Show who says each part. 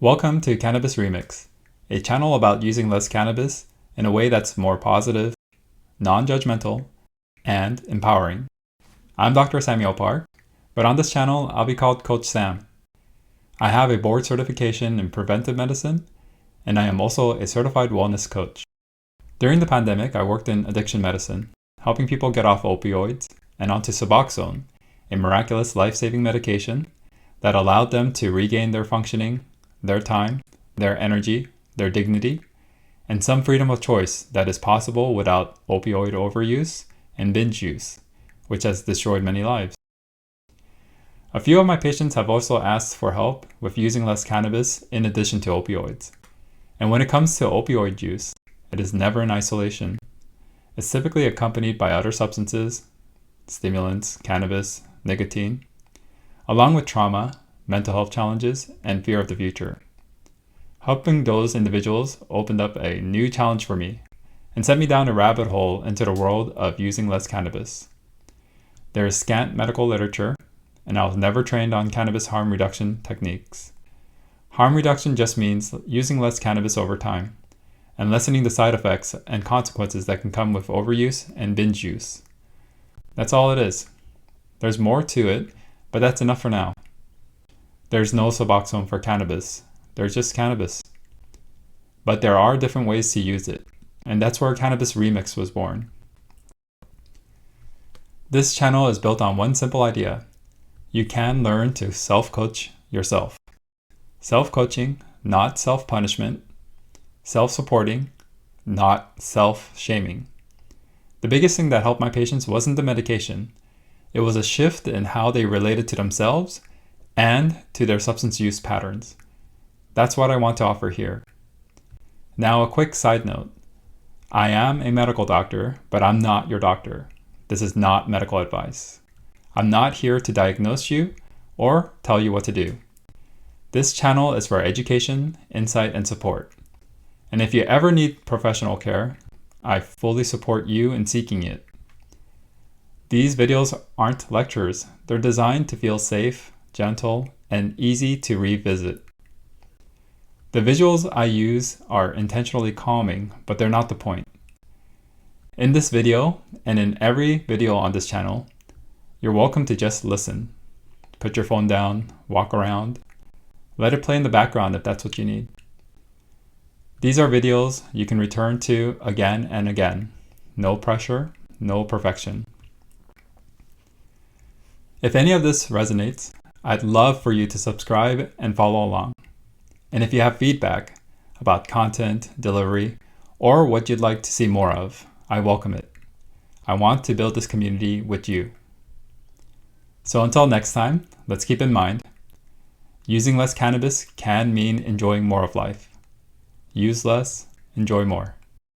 Speaker 1: Welcome to Cannabis Remix, a channel about using less cannabis in a way that's more positive, non-judgmental, and empowering. I'm Dr. Samuel Park, but on this channel, I'll be called Coach Sam. I have a board certification in preventive medicine, and I am also a certified wellness coach. During the pandemic, I worked in addiction medicine, helping people get off opioids and onto Suboxone, a miraculous life-saving medication that allowed them to regain their functioning, their time, their energy, their dignity, and some freedom of choice that is possible without opioid overuse and binge use, which has destroyed many lives. A few of my patients have also asked for help with using less cannabis in addition to opioids. And when it comes to opioid use, it is never in isolation. It's typically accompanied by other substances, stimulants, cannabis, nicotine, along with trauma, mental health challenges, and fear of the future. Helping those individuals opened up a new challenge for me and sent me down a rabbit hole into the world of using less cannabis. There is scant medical literature, and I was never trained on cannabis harm reduction techniques. Harm reduction just means using less cannabis over time and lessening the side effects and consequences that can come with overuse and binge use. That's all it is. There's more to it, but that's enough for now. There's no Suboxone for cannabis. There's just cannabis. But there are different ways to use it, and that's where Cannabis Remix was born. This channel is built on one simple idea. You can learn to self-coach yourself. Self-coaching, not self-punishment. Self-supporting, not self-shaming. The biggest thing that helped my patients wasn't the medication. It was a shift in how they related to themselves and to their substance use patterns. That's what I want to offer here. Now, a quick side note. I am a medical doctor, but I'm not your doctor. This is not medical advice. I'm not here to diagnose you or tell you what to do. This channel is for education, insight, and support. And if you ever need professional care, I fully support you in seeking it. These videos aren't lectures. They're designed to feel safe, gentle, and easy to revisit. The visuals I use are intentionally calming, but they're not the point. In this video, and in every video on this channel, you're welcome to just listen. Put your phone down, walk around, let it play in the background if that's what you need. These are videos you can return to again and again. No pressure, no perfection. If any of this resonates, I'd love for you to subscribe and follow along. And if you have feedback about content, delivery, or what you'd like to see more of, I welcome it. I want to build this community with you. So until next time, let's keep in mind, using less cannabis can mean enjoying more of life. Use less, enjoy more.